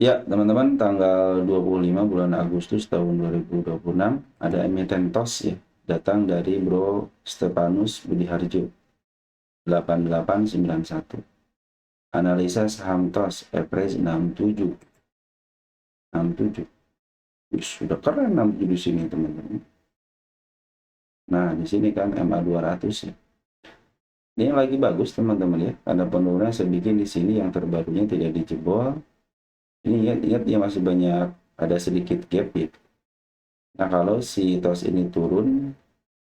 Ya, teman-teman, tanggal 25 bulan Agustus tahun 2026 ada emiten TOS ya, datang dari Bro Stepanus Budiharjo 8891. Analisa saham TOS average 67. 67. Sudah keren 67 di sini, teman-teman. Nah, di sini kan MA 200 ya. Ini lagi bagus, teman-teman ya. Ada penurunan sedikit di sini yang terbarunya tidak dijebol. Ini ingat ya, masih banyak, ada sedikit gap ya. Nah, kalau si TOS ini turun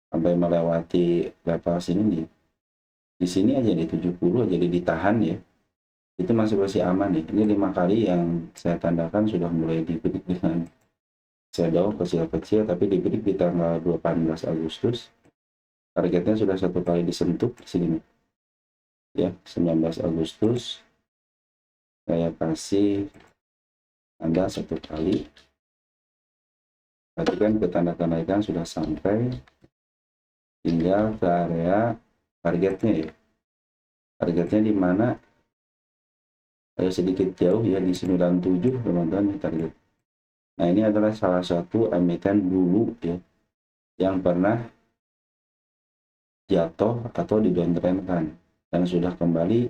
sampai melewati level sini nih, di sini aja di 70 jadi ditahan ya, itu masih aman nih. Ini 5 kali yang saya tandakan sudah mulai dibreak dengan shadow kecil-kecil, tapi dibreak di tanggal 18 Agustus. Targetnya sudah 1 kali disentuh di sini nih ya, 19 Agustus saya kasih Anda 1 kali. Perhatikan ke tanda kenaikan sudah sampai, tinggal ke area targetnya ya. Targetnya di mana? Sedikit jauh ya, di 97 teman-teman target. Nah, ini adalah salah satu emiten dulu ya yang pernah jatuh atau didowntrendkan dan sudah kembali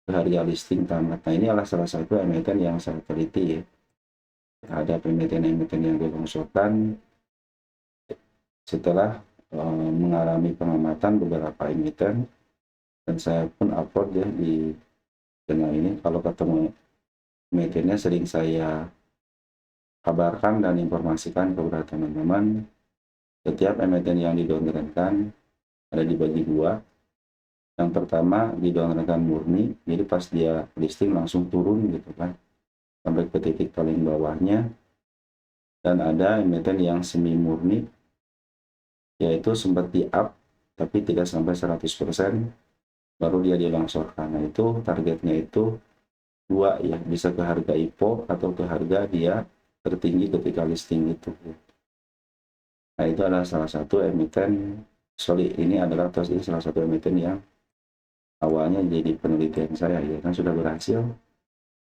ke harga listing tamat. Nah, ini adalah salah satu emiten yang saya teliti ya. Ada emiten-emiten yang dilongsorkan setelah mengalami pengamatan beberapa emiten, dan saya pun upload ya di channel ini. Kalau ketemu emitennya sering saya kabarkan dan informasikan kepada teman-teman. Setiap emiten yang didowntrendkan ada dibagi dua. Yang pertama didowntrendkan murni, jadi pas dia listing langsung turun gitu kan sampai ke titik paling bawahnya. Dan ada emiten yang semi murni, yaitu sempat di up tapi tidak sampai 100%, baru dia dilongsorkan. Nah, itu targetnya itu dua ya, bisa ke harga IPO atau ke harga dia tertinggi ketika listing itu. Nah, itu adalah salah satu emiten, ini adalah TOS, ini salah satu emiten yang awalnya jadi penelitian saya ya, kan sudah berhasil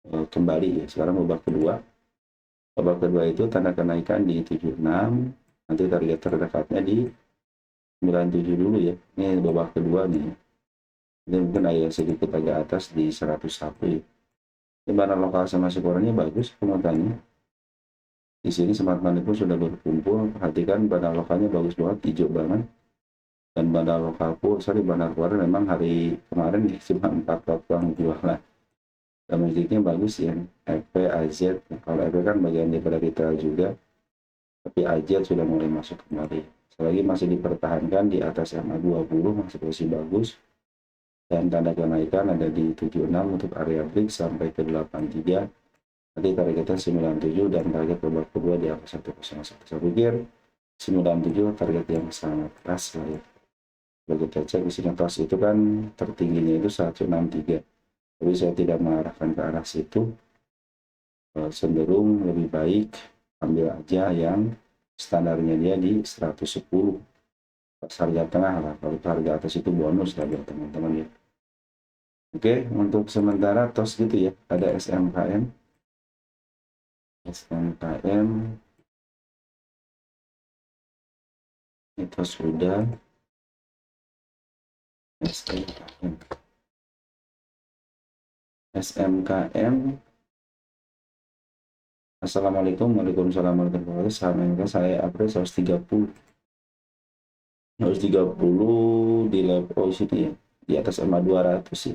kembali ya. Sekarang babak kedua itu tanda kenaikan di 76, nanti target terdekatnya di 97 dulu ya. Ini babak kedua nih, ini mungkin agak sedikit agak atas di 101 ya. Ini barang lokal sama sikorannya bagus penguatannya. Di sini smart money pun sudah berkumpul. Perhatikan bandar lokalnya bagus banget, hijau banget. Dan bandar lokal pun, bandar luar memang hari kemarin cuma 4 lot yang jualan. Domestiknya bagus ya, FP, AZ. Kalau FP kan bagian daripada retail juga, tapi AZ sudah mulai masuk kembali. Selagi masih dipertahankan di atas MA20, masih bagus. Dan tanda kenaikan ada di 76 untuk area break sampai ke 83. Tadi targetnya 97 dan target babak kedua di angka 101. Saya pikir 97 target yang sangat keras lah ya. Kalau kita cek di sini TOS itu kan tertingginya itu 163. Tapi saya tidak mengarahkan ke arah situ. Cenderung lebih baik ambil aja yang standarnya dia di 110. Pas harga tengah lah. Kalau harga atas itu bonus lah buat teman-teman ya. Oke, untuk sementara TOS gitu ya. Ada SMKM. SMKM itu sudah. SMKM. Assalamualaikum, waalaikumsalam warahmatullahi wabarakatuh. Sahamnya saya April 130. 130 di level sini ya, di atas MA 200 sih.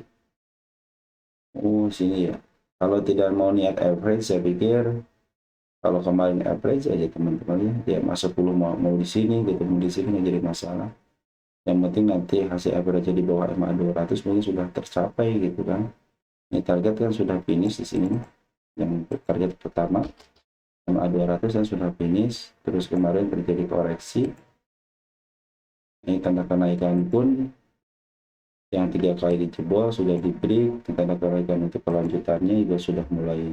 Sini ya. Kalau tidak mau niat average, saya pikir kalau kemarin average aja teman-teman ya, masa 10 mau di sini gitu, mau di sini nggak jadi masalah. Yang penting nanti hasil average di bawah MA 200 mungkin sudah tercapai gitu kan. Ini target kan sudah finish di sini. Yang target pertama MA 200 yang sudah finish, terus kemarin terjadi koreksi. Ini tanda kenaikan pun yang 3 kali dijebol sudah di break, tanda kenaikan untuk kelanjutannya juga sudah mulai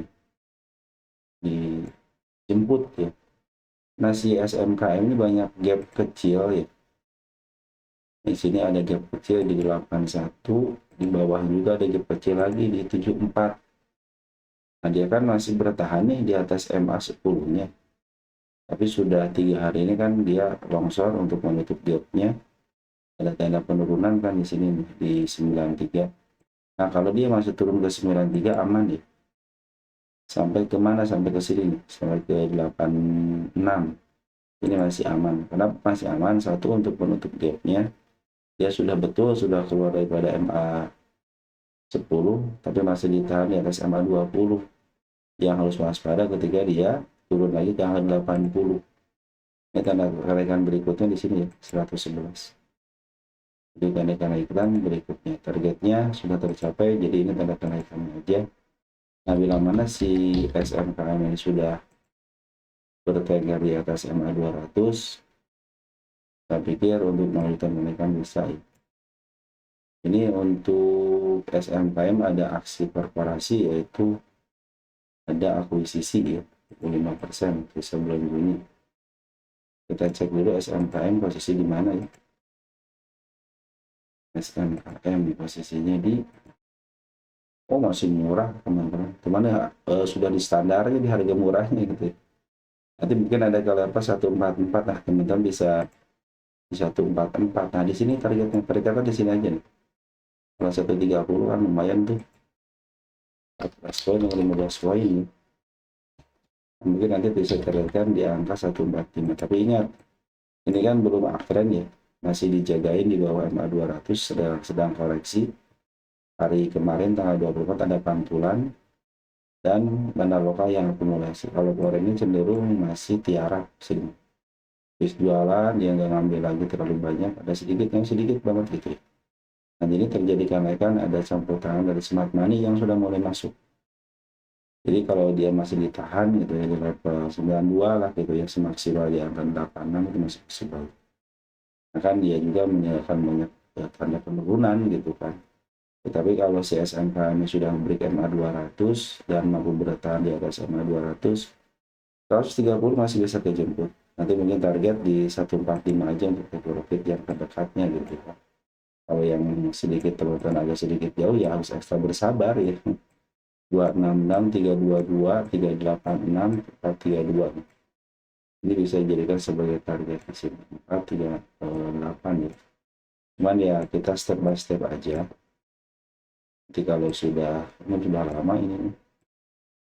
dijemput ya. Nah, si SMKM ini banyak gap kecil ya. Di sini ada gap kecil di 81, di bawah juga ada gap kecil lagi di 74. Nah, dia kan masih bertahan nih di atas MA 10-nya. Tapi sudah 3 hari ini kan dia longsor untuk menutup gapnya. Ada tanda penurunan kan di sini nih, di 93. Nah, kalau dia masih turun ke 93 aman ya. Sampai ke mana? Sampai ke sini nih, sampai ke 86. Ini masih aman. Kenapa masih aman? Satu, untuk menutup gapnya. Dia sudah betul sudah keluar daripada MA 10, tapi masih ditahan di atas MA 20. Yang harus waspada ketika dia turun lagi ke angka 80. Ini tanda kenaikan berikutnya di sini ya, 111. Jadi kenaikan berikutnya, targetnya sudah tercapai, jadi ini tanda kenaikannya aja. Nah, bila mana si SMKM ini sudah bertengger di atas MA 200, saya pikir untuk melanjutkan kenaikan bisa ya. Ini untuk SMKM ada aksi korporasi, yaitu ada akuisisi ya, 5% di sebelum Juni. Kita cek dulu SMKM posisi di mana ya. SMKM posisinya di, oh masih murah teman-teman. Cuman ya sudah di standarnya di harga murahnya gitu ya. Nanti mungkin ada kalau apa 144, nah teman-teman bisa di 144. Nah, di sini targetnya di sini aja nih. Kalau 130 kan lumayan tuh. 14 poin dengan 15 poin nih. Mungkin nanti bisa terlihat di angka 145. Tapi ingat, ini kan belum uptrend ya. Masih dijagain di bawah MA 200, sedang koreksi. Hari kemarin tanggal 24 ada pantulan dan dana lokal yang akumulasi. Kalau kemarin ini cenderung masih tiarap sini. Habis jualan dia nggak ngambil lagi terlalu banyak, ada sedikit yang sedikit banget gitu ya. Nah, ini terjadi kenaikan, ada campur tangan dari smart money yang sudah mulai masuk. Jadi kalau dia masih ditahan gitu ya di level 92 lah gitu ya, semaksimal di angka 86 itu masih possible. Nah, kan dia juga menyediakan banyak tanda penurunan gitu kan. Tetapi kalau si SMK ini sudah break MA 200 dan mampu bertahan di atas MA 200, 130 masih bisa kejemput. Nanti mungkin target di 145 aja untuk take profit yang terdekatnya gitu kan. Kalau yang sedikit teman-teman agak sedikit jauh ya harus ekstra bersabar ya. 266, 322, 386, 432. Ini bisa dijadikan sebagai target di sini. 438 ya. Cuman ya kita step by step aja. Nanti kalau ini sudah lama ini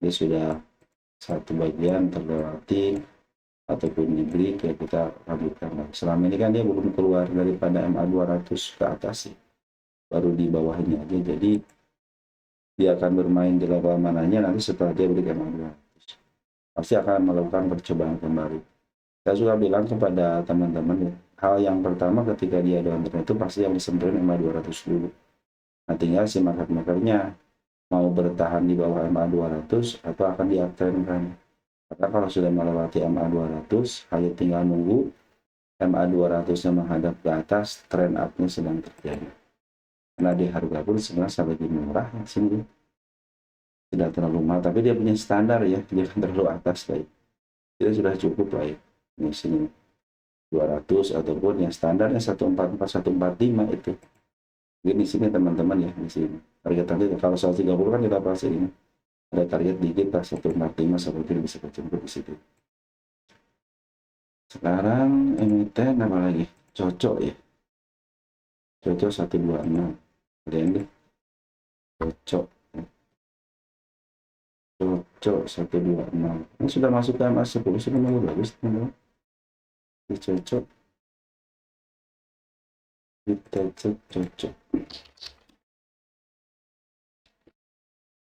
sudah satu bagian terlewati ataupun di break ya kita lanjutkan lagi. Selama ini kan dia belum keluar daripada MA 200 ke atas sih. Baru di bawahnya aja. Jadi dia akan bermain di level mananya nanti setelah dia break MA 200. Pasti akan melakukan percobaan kembali. Saya sudah bilang kepada teman-teman ya, hal yang pertama ketika dia downtrend itu pasti yang disentuhin MA 200 dulu. Nah, tinggal si market makernya mau bertahan di bawah MA 200 atau akan di uptrend kan. Karena kalau sudah melewati MA 200, hanya tinggal nunggu MA 200-nya menghadap ke atas, trend up-nya sedang terjadi. Karena di harga pun sebenarnya lebih murah di sini. Tidak terlalu mahal, tapi dia punya standar ya, dia kan terlalu atas lah ya. Dia sudah cukup lah ya. Di sini 200 ataupun yang standarnya 144, 145 itu. Mungkin di sini teman-teman ya, di sini. Target nanti kalau 130 kan kita pasti ini. Ada target dikit lah 145 seperti bisa kejemput di situ. Sekarang emiten apa lagi? Cocok ya. Cocok 126. Kemudian deh. Cocok 126. Ini sudah masuk ke MA 10 sih memang bagus teman-teman. Cocok. Kita cek cocok.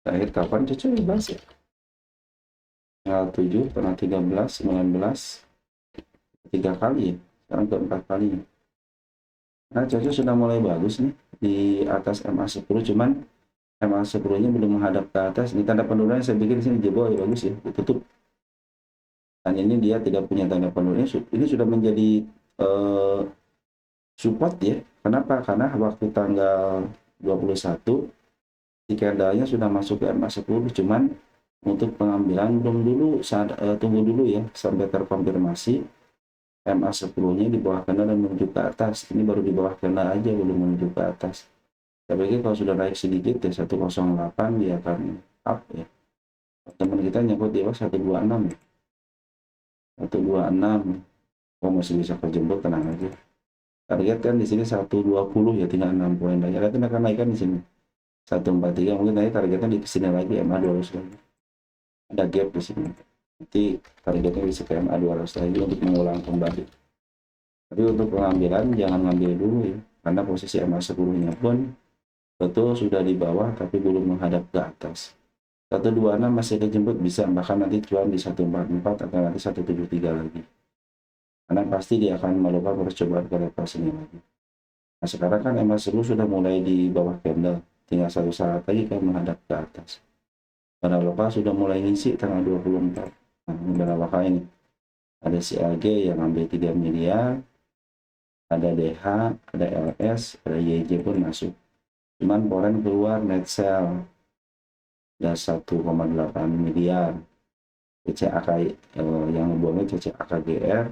Terakhir kapan cocok bahas ya? Tanggal 7, tanggal 13, 19. 3 kali ya. Sekarang keempat kalinya. Nah, cocok sudah mulai bagus nih di atas MA 10, cuman MA 10-nya belum menghadap ke atas. Ini tanda penurunan saya bikin di sini jebol ya, bagus ya, ditutup. Dan ini dia tidak punya tanda penurunan. Ini sudah menjadi support ya. Kenapa? Karena waktu tanggal 21 si candlenya sudah masuk ke MA 10, cuman untuk pengambilan belum dulu, tunggu dulu ya sampai terkonfirmasi MA 10-nya di bawah candle dan menuju ke atas. Ini baru di bawah candle aja, belum menuju ke atas. Saya pikir kalau sudah naik sedikit ya 108 dia akan up ya. kita nyangkut di bawah 126 ya. 126. Oh, masih bisa kejebak, tenang aja. Target kan di sini 120 ya, tinggal 6 poin lagi. Nanti akan naikkan di sini 143, mungkin nanti targetnya di sini lagi MA 200 lagi. Ada gap di sini. Nanti targetnya bisa ke MA 200 lagi untuk mengulang kembali. Tapi untuk pengambilan jangan ngambil dulu ya, karena posisi MA 10-nya pun betul sudah di bawah tapi belum menghadap ke atas. 126 masih kejemput, bisa bahkan nanti cuan di 144 atau nanti 173 lagi. Karena pasti dia akan melakukan percobaan ke level sini lagi. Nah sekarang kan MA 10 sudah mulai di bawah candle, tinggal satu saat lagi kan menghadap ke atas. Dana lokal sudah mulai ngisi tanggal 24. Nah ini dana lokal ini. Ada CLG yang ambil 3 miliar, ada DH, ada LS, ada YJ pun masuk. Cuman foreign keluar net sell dan 1,8 miliar. CCAK yang ngebuangnya CCAKGR,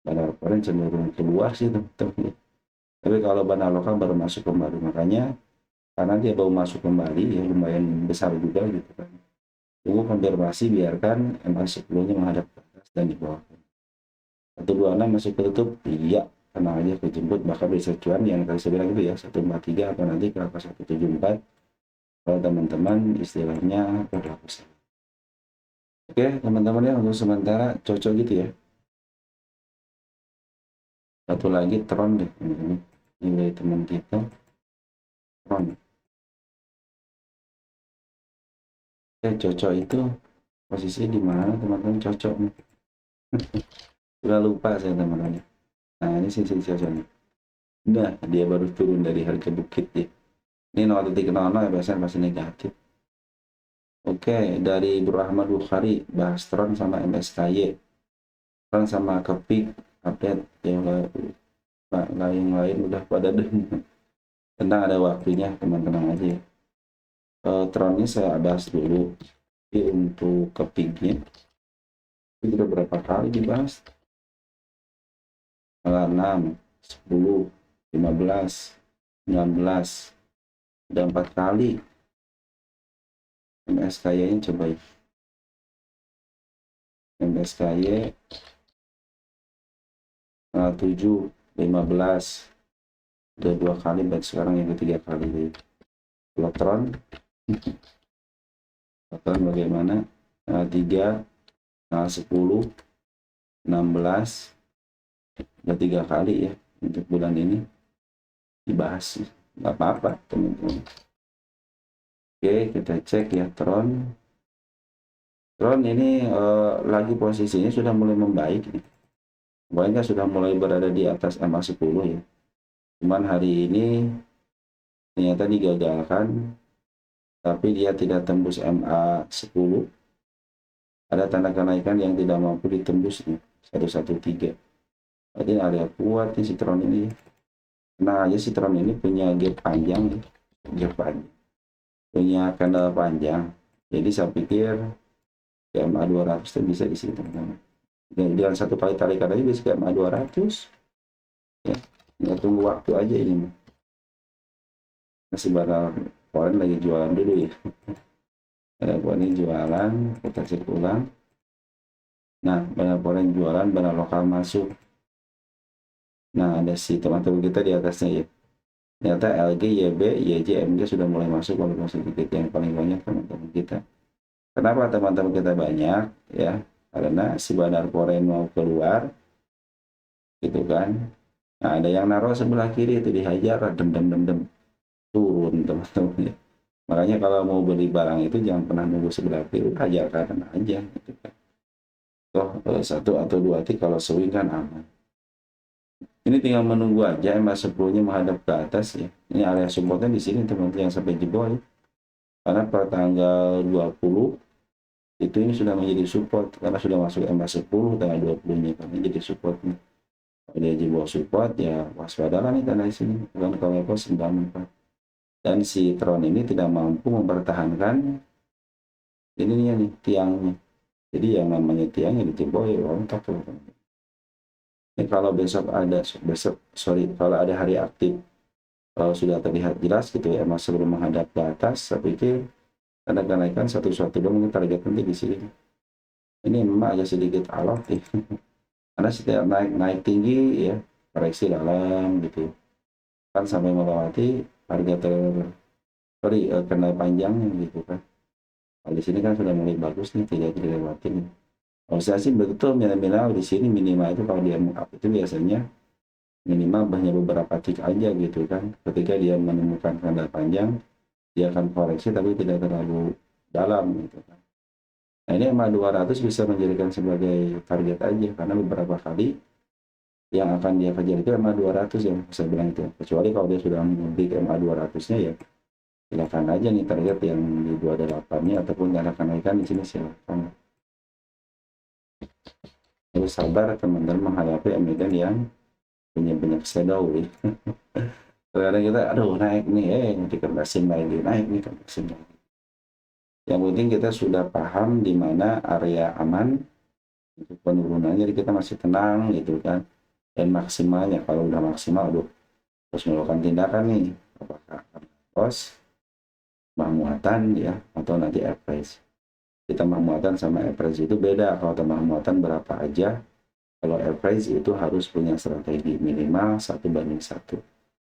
dana foreign cenderung keluar sih teman-teman. Tapi kalau dana lokal baru masuk kembali, makanya karena dia baru masuk kembali ya lumayan besar juga gitu kan. Tunggu konfirmasi, biarkan MA 10-nya menghadap ke atas dan di bawah. 126 masih tertutup, iya tenang aja kejemput, bahkan bisa cuan yang tadi saya bilang itu ya 143 atau nanti ke atas 174 kalau teman-teman istilahnya berlaku. Oke teman-teman ya, untuk sementara cocok gitu ya. Satu lagi Tron deh teman-teman, nilai teman kita Tron. Cocok itu posisi di mana teman-teman cocok nih? Sudah lupa saya teman-teman. Nah ini sisi cocoknya. Udah, dia baru turun dari harga bukit ya. Ini 0.00 ya, biasanya masih negatif. Oke, dari Bro Ahmad Bukhari bahas Tron sama MSKY. Tron sama Kepik update yang lain udah pada deh. Tenang, ada waktunya teman-teman aja ya. Tronnya saya bahas dulu. Jadi untuk Kepiknya itu udah berapa kali dibahas? Tanggal 6, 10, 15, 19, udah 4 kali. MSKY nya coba ya. MSKY tanggal 7, 15 udah 2 kali, baik sekarang yang ketiga kali. Tron bagaimana? Tanggal 3, tanggal 10, 16 udah 3 kali ya untuk bulan ini dibahas. Nggak apa-apa teman-teman. Oke, kita cek ya Tron ini lagi posisinya sudah mulai membaik nih. Pokoknya sudah mulai berada di atas MA 10 ya. Cuman hari ini ternyata digagalkan, tapi dia tidak tembus MA 10. Ada tanda kenaikan yang tidak mampu ditembus nih, 113. Jadi area kuat nih si Tron ini. Tenang aja, si Tron ini punya gap panjang ya. Gap panjang. Punya candle panjang. Jadi saya pikir MA 200 itu bisa di sini teman-teman. Dan dengan satu kali tarikan aja bisa ke MA 200 ya. Nggak tunggu waktu aja ini. Masih barang foreign lagi jualan dulu ya. Ada foreign jualan, kita cek ulang. Nah, barang foreign jualan, barang lokal masuk. Nah, ada si teman-teman kita di atasnya ya. Ternyata LG, YB, YJ, MG sudah mulai masuk walaupun sedikit. Yang paling banyak teman-teman kita. Kenapa teman-teman kita banyak ya? Karena si bandar foreign mau keluar gitu kan. Nah, ada yang naruh sebelah kiri itu dihajar, dem turun teman-teman ya. Makanya kalau mau beli barang itu jangan pernah nunggu sebelah kiri, hajar kanan aja gitu kan. Toh satu atau dua tik kalau swing kan aman. Ini tinggal menunggu aja MA 10-nya menghadap ke atas ya. Ini area supportnya di sini teman-teman, yang sampai jebol ya. Karena per tanggal 20 itu ini sudah menjadi support karena sudah masuk MA 10 tanggal 20-nya kan jadi support nih. Kalau dia jebol support ya waspadalah nih tanda di sini. Dan kalau level 94. Dan si Tron ini tidak mampu mempertahankan ini nih tiangnya. Jadi yang namanya tiangnya dijebol ya rontok loh. Ini kalau besok ada kalau ada hari aktif, kalau sudah terlihat jelas gitu ya, masih belum menghadap ke atas, saya pikir Ada kenaikan 112 mungkin target nanti di sini. Ini memang agak sedikit alot ya. Karena setiap naik tinggi ya, koreksi dalam gitu. Kan sampai melewati harga kenal panjangnya gitu kan. Kalau di sini kan sudah mulai bagus nih, tidak dilewatin. Kalau saya sih betul minimal di sini minimal itu kalau dia up itu biasanya minimal hanya beberapa tick aja gitu kan. Ketika dia menemukan kanal panjang, dia akan koreksi tapi tidak terlalu dalam gitu kan. Nah ini MA 200 bisa menjadikan sebagai target aja karena beberapa kali yang akan dia kejar itu MA 200 yang saya bilang itu. Kecuali kalau dia sudah membeli MA 200-nya ya silakan aja nih target yang di 28-nya ataupun ada kenaikan di sini silakan. Harus sabar teman-teman menghadapi emiten yang punya banyak shadow ya. Kadang kita aduh naik nih dikerdasin lagi naik nih kerdasin lagi. Yang penting kita sudah paham di mana area aman untuk penurunannya, jadi kita masih tenang gitu kan. Dan maksimalnya kalau udah maksimal aduh terus melakukan tindakan nih apakah loss muatan ya atau nanti average. Kita muatan sama average itu beda. Kalau tambah muatan berapa aja, kalau average itu harus punya strategi minimal 1:1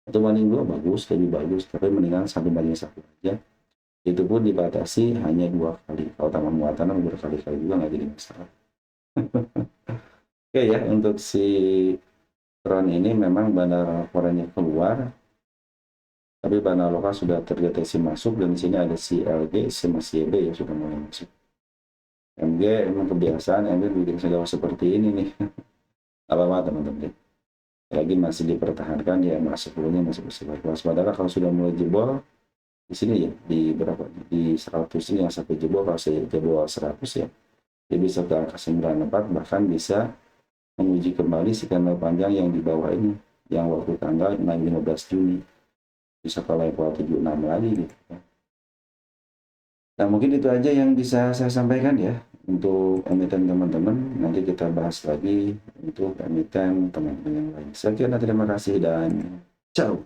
atau banding 2 bagus, lebih bagus, tapi mendingan 1:1 aja. Itu pun dibatasi hanya 2 kali. Kalau tambah muatan berkali-kali juga nggak jadi masalah. Oke ya, untuk si tron ini memang bandar laporannya keluar, tapi bandar lokal sudah terdeteksi masuk, dan di sini ada si LG sama si CB ya sudah mulai masuk. MG emang kebiasaan MG bikin segala seperti ini nih. Apa-apa teman-teman. Lagi masih dipertahankan ya, masuk dulunya masih bersifat waspada. Kalau sudah mulai jebol di sini ya di berapa di 100 ini yang sampai jebol, kalau saya jebol 100 ya dia bisa ke angka 94, bahkan bisa menguji kembali si kanal panjang yang di bawah ini yang waktu tanggal 15 Juni bisa ke level 76 lagi gitu ya. Nah mungkin itu aja yang bisa saya sampaikan ya untuk emiten teman-teman. Nanti kita bahas lagi untuk emiten teman-teman yang lain. Sekian, terima kasih dan ciao.